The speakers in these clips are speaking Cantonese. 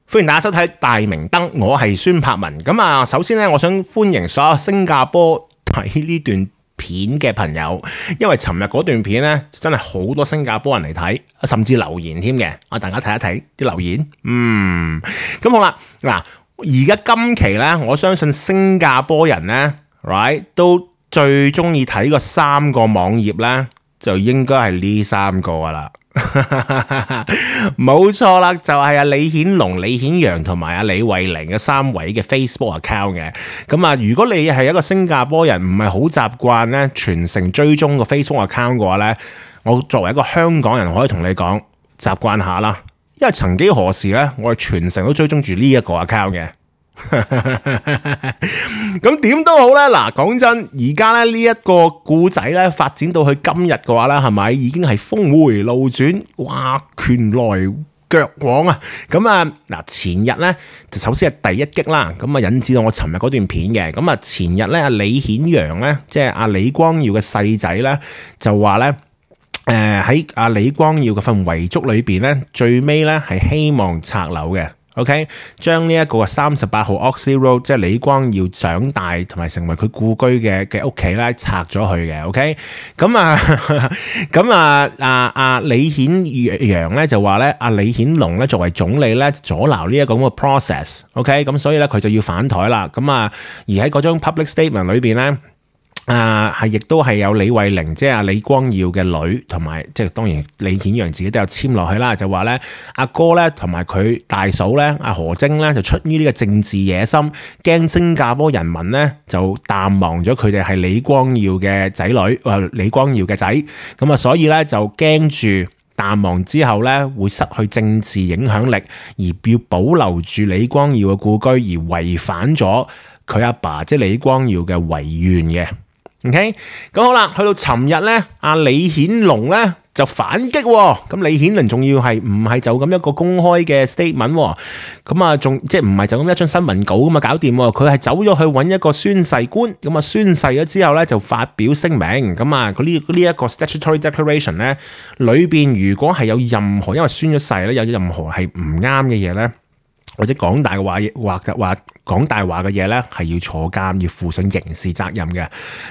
歡迎大家收睇大明燈，我係孫柏文。咁啊，首先咧，我想歡迎所有新加坡睇呢段片嘅朋友，因為尋日嗰段片咧真係好多新加坡人嚟睇，甚至留言添嘅。大家睇一睇啲留言。咁好啦，嗱，而家今期咧，我相信新加坡人咧 ，right 都最中意睇個3個網頁咧，就應該係呢3個噶啦。冇錯啦，就係阿李顯龍、李顯揚同埋阿李慧玲嘅3位嘅 Facebook account 嘅。咁啊，如果你係一個新加坡人，唔係好習慣咧全程追蹤個 Facebook account 嘅話咧，我作為一個香港人，可以同你講習慣下啦。因為曾幾何時咧，我哋全程都追蹤住呢一個 account 嘅。咁點都好咧，嗱，講真，而家咧呢一個故仔咧發展到去今日嘅話咧，係咪已經係峰回路轉，哇，拳來腳往啊！咁啊，嗱，前日咧就首先係第一擊啦，咁啊引致到我尋日嗰段片嘅。咁啊前日咧，阿李顯揚咧，即係阿李光耀嘅細仔咧，就話咧，喺阿李光耀嘅份遺囑裏邊咧，最尾咧係希望拆樓嘅。OK， 將呢一個38號 Oxley Road， 即係李光耀長大同埋成為佢故居嘅屋企咧，拆咗佢嘅。OK， 咁啊，李顯揚咧就話咧，阿李顯龍咧作為總理咧阻撓呢一個咁嘅 process。OK， 咁所以咧佢就要反台啦。咁啊，而喺嗰張 public statement 裏邊咧。亦都係有李慧玲，即係阿李光耀嘅女，同埋即係當然李顯揚自己都有簽落去啦，就話咧阿哥咧同埋佢大嫂咧阿何晶咧就出於呢個政治野心，驚新加坡人民咧就淡忘咗佢哋係李光耀嘅仔女，李光耀嘅仔，咁啊所以咧就驚住淡忘之後咧會失去政治影響力，而要保留住李光耀嘅故居，而違反咗佢阿爸即係李光耀嘅遺願嘅。OK， 咁好啦，去到尋日咧，阿李顯龍咧就反擊喎。咁李顯龍仲要係唔係就咁一個公開嘅 statement 喎？咁啊，仲即係唔係就咁一張新聞稿咁啊搞掂喎？佢係走咗去揾一個宣誓官，咁啊宣誓咗之後咧就發表聲明。咁啊，佢呢一個 statutory declaration 咧裏邊，如果係有任何因為宣咗誓咧，有任何係唔啱嘅嘢咧，或者講大話講大話嘅嘢咧，係要坐監，要負上刑事責任嘅。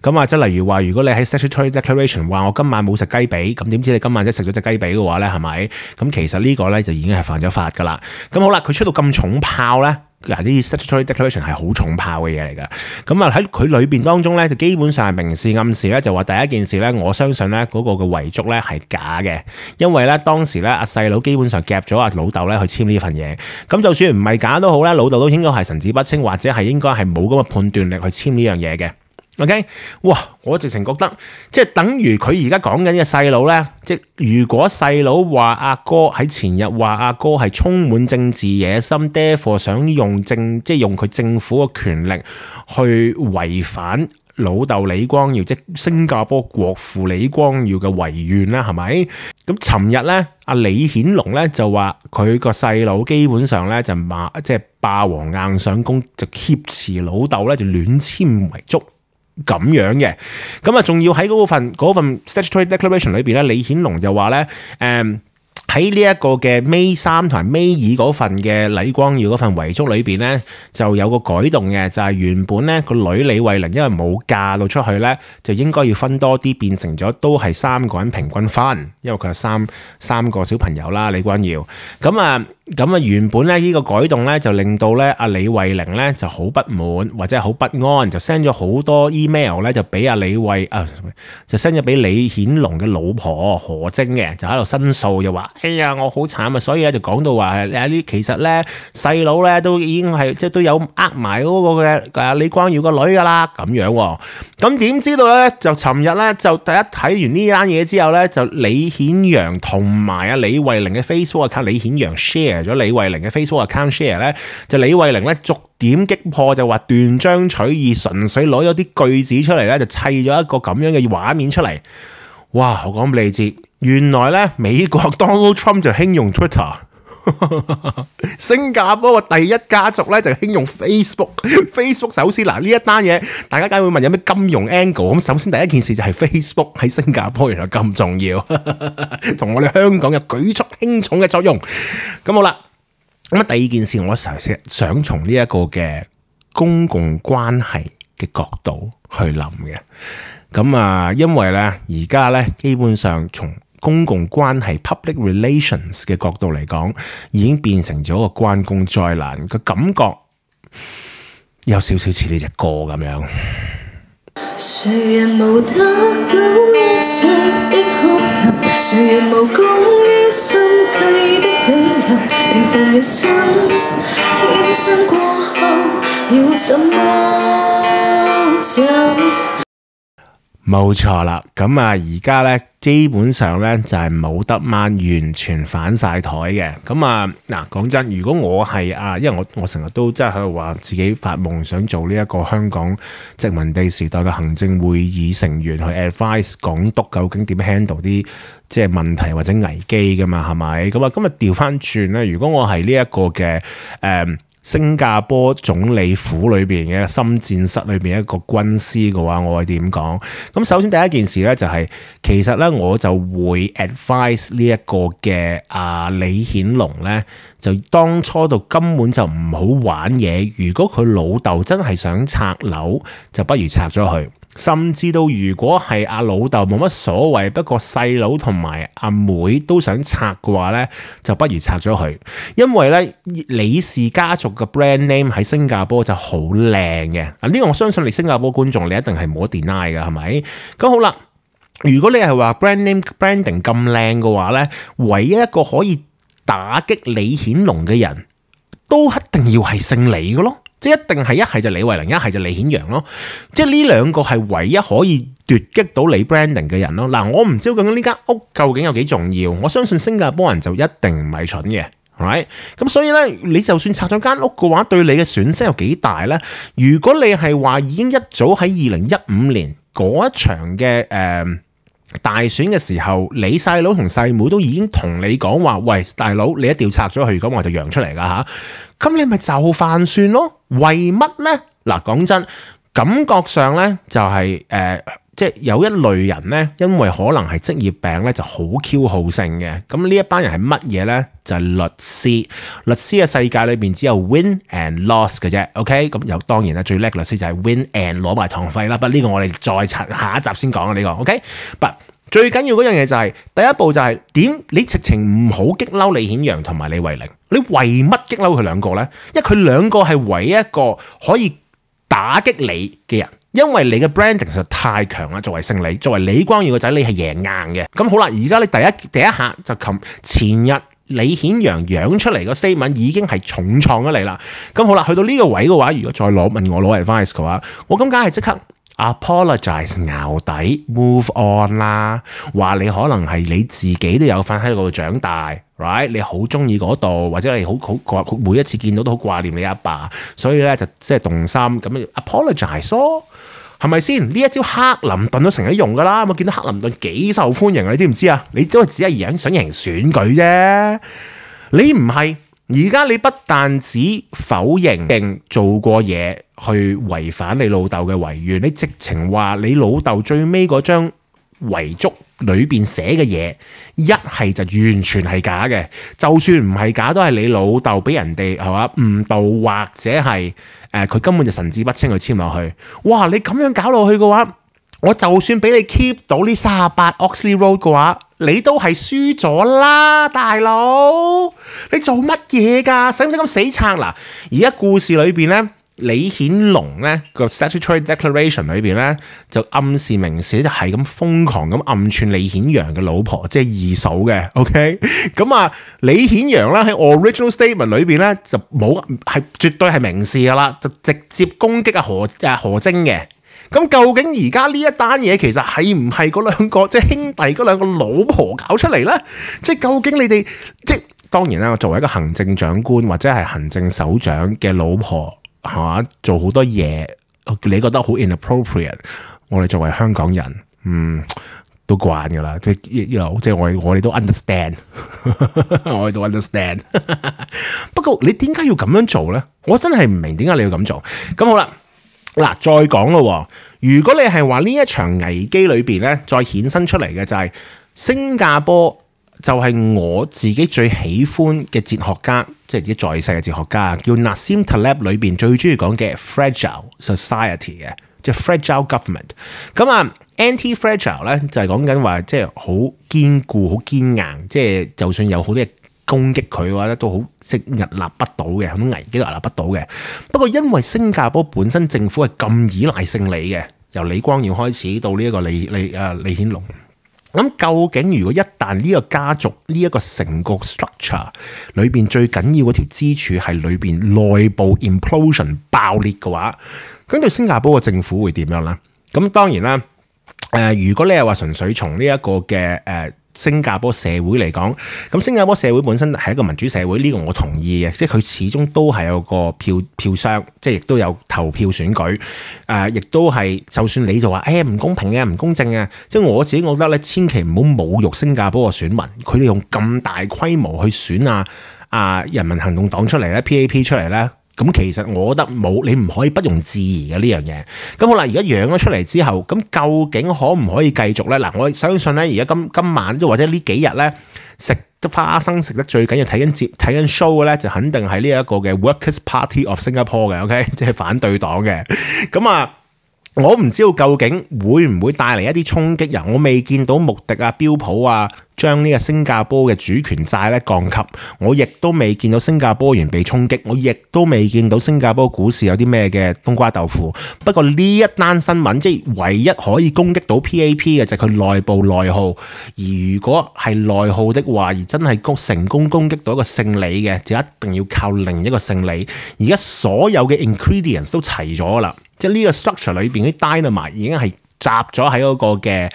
咁啊，即係例如話，如果你喺 statutory declaration 話我今晚冇食雞髀，咁點知你今晚即係食咗隻雞髀嘅話咧，係咪？咁其實呢個咧就已經係犯咗法噶啦。咁好啦，佢出到咁重炮咧。嗱，呢啲 statutory declaration 係好重炮嘅嘢嚟㗎，咁啊喺佢裏邊當中咧，就基本上係明示暗示咧，就話第一件事咧，我相信咧嗰個嘅遺囑咧係假嘅，因為咧當時咧阿細佬基本上夾咗阿老豆咧去簽呢份嘢，咁就算唔係假都好咧，老豆都應該係神志不清，或者係應該係冇咁嘅判斷力去簽呢樣嘢嘅。OK， 哇！我直情覺得即係等於佢而家講緊嘅細佬咧，即係如果細佬話阿哥喺前日話阿哥係充滿政治野心 therefore 想用佢政府嘅權力去違反老豆李光耀，即係新加坡國父李光耀嘅遺願啦，係咪？咁尋日咧，阿李顯龍咧就話佢個細佬基本上咧就即係霸王硬上弓，就挾持老豆咧就亂簽遺囑。咁樣嘅，咁啊，仲要喺嗰份 statutory declaration 裏邊咧，李顯龍就話咧，喺呢一個嘅尾3同埋尾2嗰份嘅李光耀嗰份遺囑裏邊咧，就有個改動嘅，就係原本咧個女李慧玲因為冇嫁到出去咧，就應該要分多啲，變成咗都係3個人平均分，因為佢有三個小朋友啦，李光耀。咁啊原本咧呢個改動咧就令到咧阿李慧玲咧就好不滿或者係好不安，就 send 咗好多 email 咧就俾阿就 send 咗俾李顯龍嘅老婆何晶嘅，就喺度申訴，就話：哎呀，我好慘啊！所以咧就講到話其實咧細佬咧都已經係即係都有埋嗰個嘅李光耀個女噶啦咁樣喎。咁點知道咧就尋日咧就第一睇完呢單嘢之後咧，就李顯揚同埋阿李慧玲嘅 Facebook account， 李顯揚 share咗李慧玲嘅 Facebook account share 咧，就李慧玲咧逐點擊破，就話斷章取義，純粹攞咗啲句子出嚟咧，就砌咗一個咁樣嘅畫面出嚟。哇！我講俾你知，原來咧美國 Donald Trump 就興用 Twitter， 新加坡嘅第一家族咧就興用 Facebook。Facebook 首先嗱呢一單嘢，大家梗係會問有咩金融 angle？ 咁首先第一件事就係 Facebook 喺新加坡原來咁重要，同我哋香港有舉足輕重嘅作用。咁好啦。咁啊，第二件事我想從呢一個嘅公共關係嘅角度去諗嘅。咁啊，因為咧而家咧基本上從公共關係 public relations 嘅角度嚟講，已經變成咗個關公災難，個感覺有少少似呢隻歌咁樣。誰人無得到一切的哭泣，誰人無功於心計的理由，平凡人生天真過後要怎麼走？冇錯啦，咁啊而家咧基本上咧就係冇得掹，完全反晒台嘅。咁啊嗱，講真，如果我係因為我成日都即係喺度話自己發夢想做呢一個香港殖民地時代嘅行政會議成員去 advise 港督究竟點 handle 啲即係問題或者危機噶嘛，係咪？咁啊今日調翻轉咧，如果我係呢一個嘅新加坡總理府裏邊嘅心戰室裏邊一個軍師嘅話，我會點講？咁首先第一件事咧就係、其實咧我就會 advise 呢一個嘅李顯龍咧，就當初度根本就唔好玩嘢。如果佢老豆真係想拆樓，就不如拆咗佢。甚至到如果係老豆冇乜所謂，不過細佬同埋阿妹都想拆嘅話咧，就不如拆咗佢。因為咧李氏家族嘅 brand name 喺新加坡就好靚嘅。呢個我相信你新加坡觀眾你一定係冇得 deny 嘅，係咪？咁好啦，如果你係話 brand name branding 咁靚嘅話咧，唯一一個可以打擊李顯龍嘅人都一定要係姓李嘅咯。即係一定係一係就李慧玲，一係就李顯陽咯。即係呢兩個係唯一可以奪擊到你 branding 嘅人咯。嗱，我唔知究竟呢間屋究竟有幾重要。我相信新加坡人就一定唔係蠢嘅，係咪？咁所以咧，你就算拆咗間屋嘅話，對你嘅損失有幾大咧？如果你係話已經一早喺2015年嗰一場嘅大選嘅時候，你細佬同細妹都已經同你講話，喂，大佬，你一定要拆咗佢，咁我就揚出嚟噶吓。咁你咪就範算咯？為乜呢？嗱，講真，感覺上呢就係即係有一類人呢，因為可能係職業病呢，就好 Q 好勝嘅。咁呢一班人係乜嘢呢？就係律師。律師嘅世界裏邊只有 win and loss 嘅啫。OK， 咁又當然啦，最叻律師就係 win and 攞埋堂費啦。不過呢個我哋再下一集先講啊。呢個 OK， 不最緊要嗰樣嘢就係第一步就係點？你直情唔好激嬲李顯陽同埋李慧玲。你為乜激嬲佢兩個呢？因為佢兩個係唯一一個可以打擊你嘅人，因為你嘅 branding 實在太強啦。作為姓李，作為李光耀個仔，你係贏硬嘅。咁好啦，而家你第一下就前日李顯陽養出嚟個 statement 已經係重創咗你啦。咁好啦，去到呢個位嘅話，如果再問我攞 advice 嘅話，我咁梗係即刻 apologize 淆底 move on 啦。話你可能係你自己都有份喺度長大。Right? 你好中意嗰度，或者你好每一次見到都好掛念你阿爸，所以咧就即係動心咁 apologize 咯，係咪先？呢一招克林頓都成日用噶啦，我見到克林頓幾受歡迎啊，你知唔知啊？你都只係想贏選舉啫，你唔係而家你不但只否認做過嘢去違反你老豆嘅遺願，你直情話你老豆最尾嗰張遺囑裏邊寫嘅嘢，一係就完全係假嘅，就算唔係假，都係你老豆俾人哋係嘛誤導，或者係佢根本就神志不清去簽落去。哇！你咁樣搞落去嘅話，我就算俾你 keep 到呢38 Oxley Road 嘅話，你都係輸咗啦，大佬！你做乜嘢㗎？使唔使咁死撐嗱？而家故事裏邊咧，李顯龍咧個 statutory declaration 裏邊咧就暗示明示就係咁瘋狂咁暗串李顯陽嘅老婆，即係二嫂嘅 ，OK？ 咁啊，李顯陽咧喺 original statement 裏邊咧就冇係絕對係明示噶啦，就直接攻擊何晶嘅。咁究竟而家呢一單嘢其實係唔係嗰兩個即係兄弟嗰兩個老婆搞出嚟咧？即係究竟你哋即係當然啦，作為一個行政長官或者係行政首長嘅老婆。係嘛？做好多嘢，你覺得好 inappropriate？ 我哋作為香港人，都慣噶啦，即係我哋都 understand， 我哋都 understand。不過你點解要咁樣做咧？我真係唔明點解你要咁做。咁好啦，嗱，再講咯。如果你係話呢一場危機裏邊咧，再衍生出嚟嘅就係新加坡就係我自己最喜歡嘅哲學家，即係自己在世嘅哲學家，叫 Nassim Taleb 裏邊最中意講嘅 fragile society 嘅，即係 fragile government。咁啊 anti-fragile 咧就係講緊話，即係好堅固、好堅硬，即係就算有好多嘢攻擊佢嘅話咧，都好即係屹立不倒嘅，好多危機都屹立不倒嘅。不過因為新加坡本身政府係咁依賴姓李嘅，由李光耀開始到呢一個李顯龍。咁究竟如果一旦呢個家族呢一個成個 structure 裏邊最緊要嗰條支柱係裏邊內部 implosion 爆裂嘅話，咁對新加坡嘅政府會點樣呢？咁當然啦，如果你係話純粹從呢一個嘅新加坡社會嚟講，咁新加坡社會本身係一個民主社會，呢個我同意嘅，即係佢始終都係有個票箱，即係亦都有投票選舉，亦都係就算你就話唔公平嘅、唔公正嘅，即係我自己覺得咧，千祈唔好侮辱新加坡嘅選民，佢哋用咁大規模去選人民行動黨出嚟咧 ，PAP 出嚟咧。咁其實我覺得你唔可以不容置疑嘅呢樣嘢。咁好啦，而家養咗出嚟之後，咁究竟可唔可以繼續咧？嗱，我相信咧，而家今晚即或者呢幾日咧，食得花生食得最緊要睇緊 show 嘅咧，就肯定係呢一個嘅 Workers' Party of Singapore 嘅 ，OK， 即係反對黨嘅。咁啊。我唔知道究竟會唔會帶嚟一啲衝擊人，我未見到穆迪啊、標普啊將呢個新加坡嘅主權債咧降級，我亦都未見到新加坡元被衝擊，我亦都未見到新加坡股市有啲咩嘅冬瓜豆腐。不過呢一單新聞，即係唯一可以攻擊到 PAP 嘅就係佢內部內耗，而如果係內耗的話，而真係成功攻擊到一個姓李嘅，就一定要靠另一個姓李。而家所有嘅 ingredients 都齊咗啦。即係呢個 structure 裏邊啲 dynamite 已經係集咗喺嗰個嘅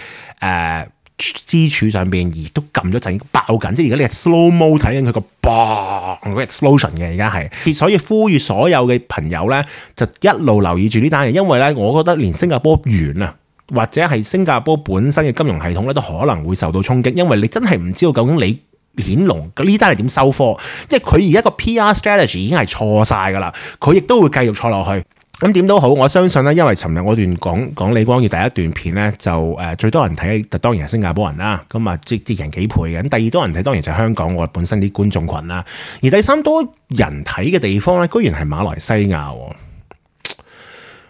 支柱上邊，而都撳咗陣爆緊。即係而家你係 slow mo 睇緊佢個 bang 個 explosion 嘅，而家係。所以呼籲所有嘅朋友咧，就一路留意住呢單嘢，因為咧，我覺得連新加坡元啊，或者係新加坡本身嘅金融系統咧，都可能會受到衝擊，因為你真係唔知道究竟李顯龍呢單係點收科，即係佢而家個 PR strategy 已經係錯晒㗎啦，佢亦都會繼續錯落去。咁點都好，我相信咧，因為尋日我段講李光耀第一段片咧，就最多人睇，當然係新加坡人啦。咁啊，即係人幾倍嘅。咁第二多人睇，當然就係香港我本身啲觀眾群啦。而第三多人睇嘅地方咧，居然係馬來西亞。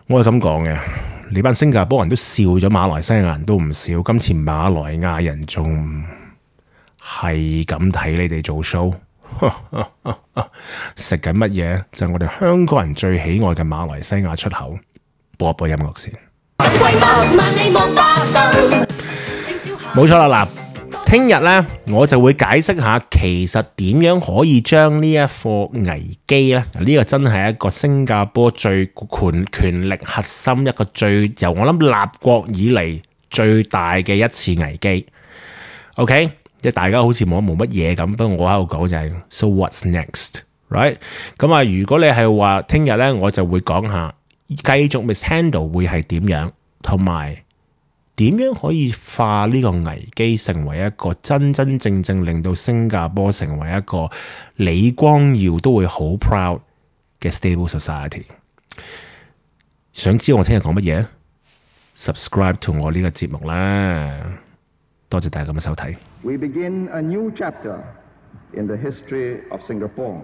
我係咁講嘅，你班新加坡人都笑咗馬來西亞人都唔少，今次馬來亞人仲係咁睇你哋做 show。食緊乜嘢？就係我哋香港人最喜愛嘅馬來西亞出口。播一播音樂先。冇錯啦，嗱，聽日呢，我就會解釋下，其實點樣可以將呢一課危機呢？呢個真係一個新加坡最權力核心，一個由我諗立國以嚟最大嘅一次危機。OK。即係大家好似冇乜嘢咁，不過我喺度講就係 So what's next, right？ 咁啊，如果你係話聽日咧，我就會講下繼續 mishandle 會係點樣，同埋點樣可以化呢個危機成為一個真真正正令到新加坡成為一個李光耀都會好 proud 嘅 stable society。想知道我聽日講乜嘢 ？Subscribe to 我呢個節目啦！多謝大家咁嘅收睇。We begin a new chapter in the history of Singapore.